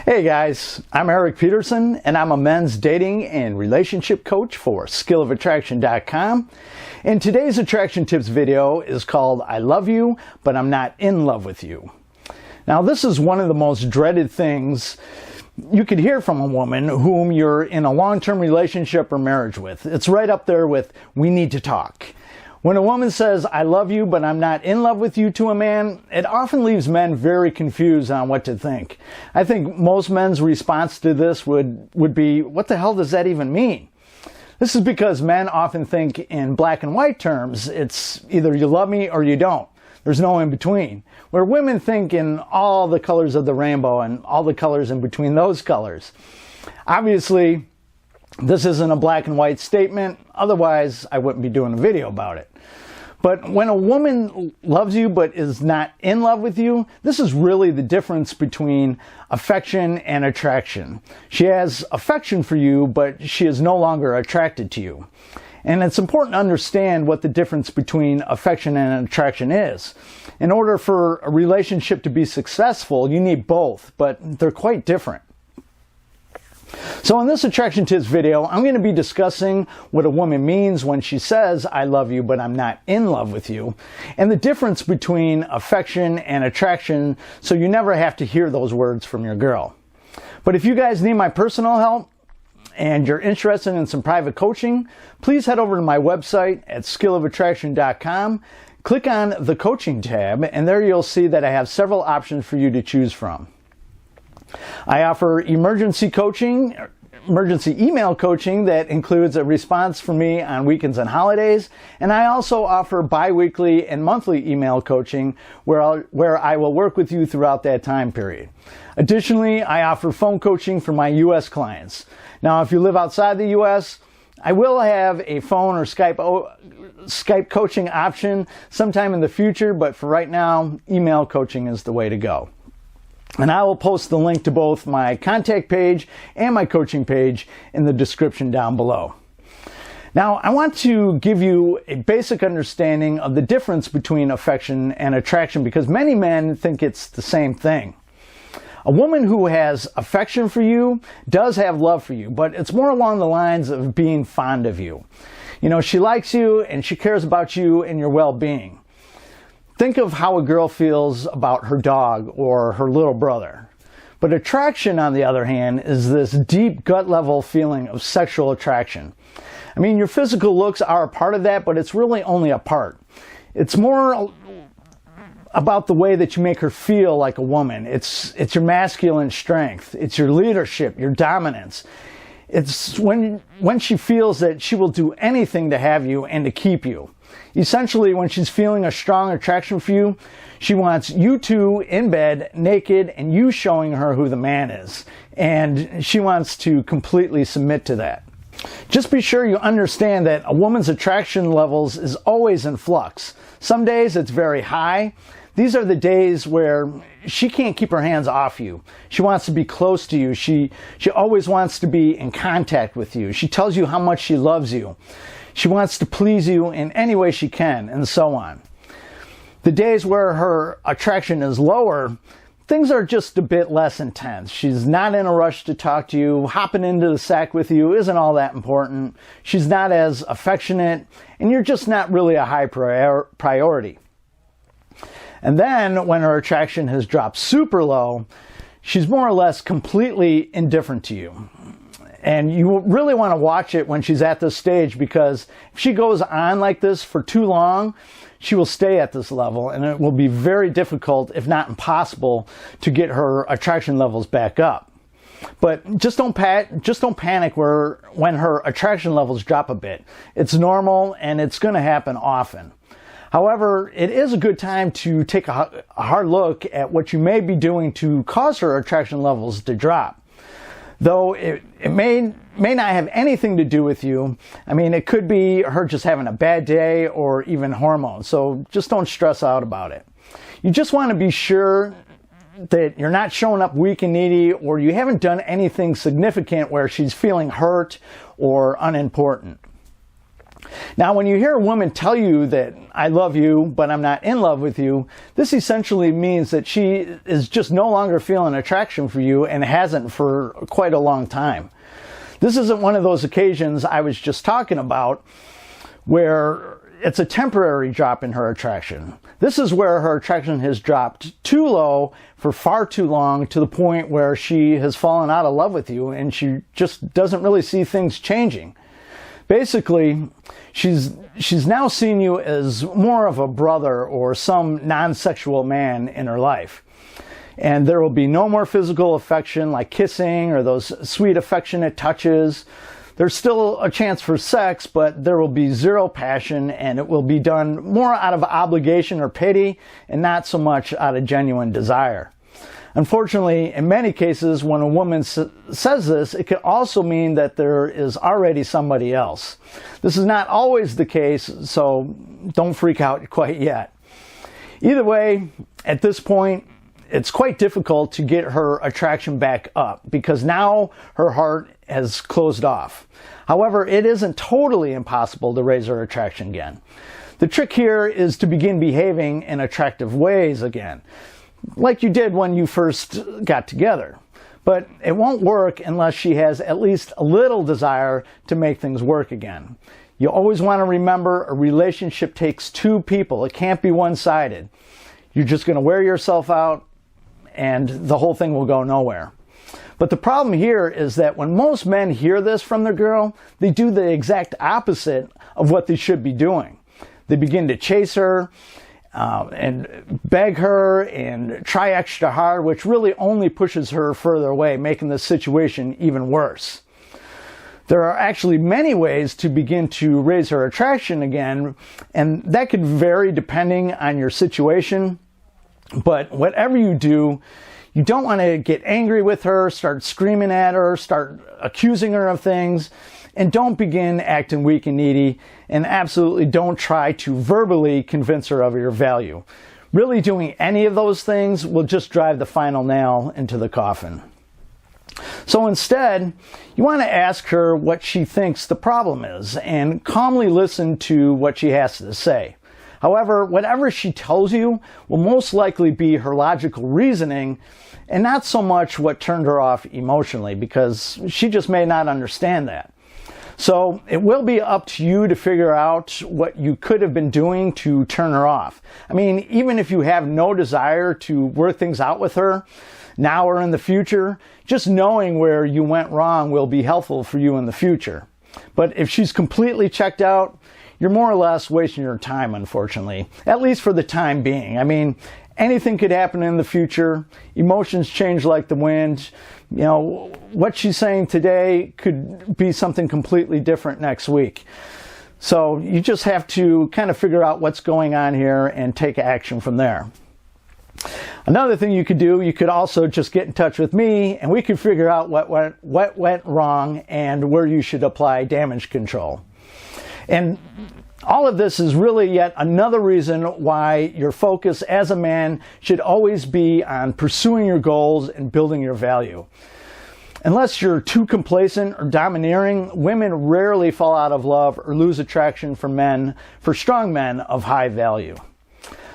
Hey guys, I'm Erik Peterson and I'm a men's dating and relationship coach for skillofattraction.com. And today's attraction tips video is called I Love You, but I'm Not in Love with You. Now this is one of the most dreaded things you could hear from a woman whom you're in a long-term relationship or marriage with. It's right up there with we need to talk. When a woman says, I love you, but I'm not in love with you to a man, it often leaves men very confused on what to think. I think most men's response to this would be, what the hell does that even mean? This is because men often think in black and white terms. It's either you love me or you don't. There's no in between. Where women think in all the colors of the rainbow and all the colors in between those colors. Obviously, this isn't a black and white statement, otherwise I wouldn't be doing a video about it. But when a woman loves you but is not in love with you, this is really the difference between affection and attraction. She has affection for you, but she is no longer attracted to you. And it's important to understand what the difference between affection and attraction is. In order for a relationship to be successful, you need both, but they're quite different. So in this attraction tips video, I'm going to be discussing what a woman means when she says, I love you, but I'm not in love with you, and the difference between affection and attraction, so you never have to hear those words from your girl. But if you guys need my personal help and you're interested in some private coaching, please head over to my website at skillofattraction.com, click on the coaching tab, and there you'll see that I have several options for you to choose from. I offer emergency email coaching that includes a response from me on weekends and holidays, and I also offer bi-weekly and monthly email coaching where I will work with you throughout that time period. Additionally, I offer phone coaching for my U.S. clients. Now, if you live outside the U.S., I will have a phone or Skype coaching option sometime in the future, but for right now, email coaching is the way to go. And I will post the link to both my contact page and my coaching page in the description down below. Now, I want to give you a basic understanding of the difference between affection and attraction because many men think it's the same thing. A woman who has affection for you does have love for you, but it's more along the lines of being fond of you. You know, she likes you and she cares about you and your well-being. Think of how a girl feels about her dog or her little brother. But attraction, on the other hand, is this deep gut-level feeling of sexual attraction. I mean, your physical looks are a part of that, but it's really only a part. It's more about the way that you make her feel like a woman. It's your masculine strength. It's your leadership, your dominance. It's when she feels that she will do anything to have you and to keep you. Essentially, when she's feeling a strong attraction for you, she wants you two in bed, naked, and you showing her who the man is. And she wants to completely submit to that. Just be sure you understand that a woman's attraction levels is always in flux. Some days it's very high. These are the days where she can't keep her hands off you. She wants to be close to you. She always wants to be in contact with you. She tells you how much she loves you. She wants to please you in any way she can, and so on. The days where her attraction is lower, things are just a bit less intense. She's not in a rush to talk to you. Hopping into the sack with you isn't all that important. She's not as affectionate, and you're just not really a high priority. And then, when her attraction has dropped super low, she's more or less completely indifferent to you. And you really want to watch it when she's at this stage because if she goes on like this for too long, she will stay at this level and it will be very difficult, if not impossible, to get her attraction levels back up. But just don't panic when her attraction levels drop a bit. It's normal and it's going to happen often. However, it is a good time to take a hard look at what you may be doing to cause her attraction levels to drop. Though it may not have anything to do with you. I mean, it could be her just having a bad day or even hormones. So just don't stress out about it. You just want to be sure that you're not showing up weak and needy or you haven't done anything significant where she's feeling hurt or unimportant. Now, when you hear a woman tell you that I love you, but I'm not in love with you, this essentially means that she is just no longer feeling attraction for you and hasn't for quite a long time. This isn't one of those occasions I was just talking about where it's a temporary drop in her attraction. This is where her attraction has dropped too low for far too long, to the point where she has fallen out of love with you and she just doesn't really see things changing. Basically, she's now seen you as more of a brother or some non-sexual man in her life. And there will be no more physical affection like kissing or those sweet affectionate touches. There's still a chance for sex, but there will be zero passion, and it will be done more out of obligation or pity and not so much out of genuine desire. Unfortunately, in many cases, when a woman says this, it can also mean that there is already somebody else. This is not always the case, so don't freak out quite yet. Either way, at this point, it's quite difficult to get her attraction back up because now her heart has closed off. However, it isn't totally impossible to raise her attraction again. The trick here is to begin behaving in attractive ways again, like you did when you first got together. But it won't work unless she has at least a little desire to make things work again. You always want to remember, a relationship takes two people. It can't be one-sided. You're just going to wear yourself out and the whole thing will go nowhere. But the problem here is that when most men hear this from their girl, they do the exact opposite of what they should be doing. They begin to chase her and beg her and try extra hard, which really only pushes her further away, making the situation even worse. There are actually many ways to begin to raise her attraction again, and that could vary depending on your situation. But whatever you do, you don't want to get angry with her, start screaming at her, start accusing her of things, and don't begin acting weak and needy, and absolutely don't try to verbally convince her of your value. Really doing any of those things will just drive the final nail into the coffin. So instead, you want to ask her what she thinks the problem is and calmly listen to what she has to say. However, whatever she tells you will most likely be her logical reasoning and not so much what turned her off emotionally, because she just may not understand that. So it will be up to you to figure out what you could have been doing to turn her off. I mean, even if you have no desire to work things out with her, now or in the future, just knowing where you went wrong will be helpful for you in the future. But if she's completely checked out, you're more or less wasting your time, unfortunately, at least for the time being. I mean, anything could happen in the future. Emotions change like the wind. You know, what she's saying today could be something completely different next week. So you just have to kind of figure out what's going on here and take action from there. Another thing you could do, you could also just get in touch with me and we could figure out what went wrong and where you should apply damage control. And all of this is really yet another reason why your focus as a man should always be on pursuing your goals and building your value. Unless you're too complacent or domineering, women rarely fall out of love or lose attraction for strong men of high value.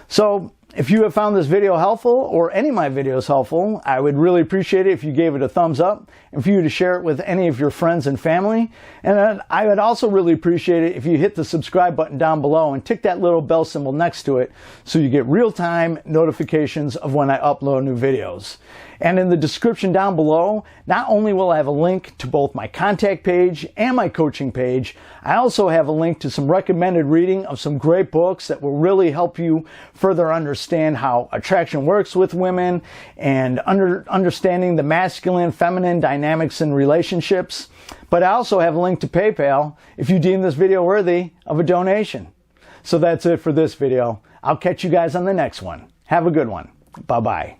So, if you have found this video helpful, or any of my videos helpful, I would really appreciate it if you gave it a thumbs up and for you to share it with any of your friends and family. And I would also really appreciate it if you hit the subscribe button down below and tick that little bell symbol next to it so you get real-time notifications of when I upload new videos. And in the description down below, not only will I have a link to both my contact page and my coaching page, I also have a link to some recommended reading of some great books that will really help you further understand how attraction works with women and understanding the masculine, feminine dynamics in relationships. But I also have a link to PayPal if you deem this video worthy of a donation. So that's it for this video. I'll catch you guys on the next one. Have a good one. Bye-bye.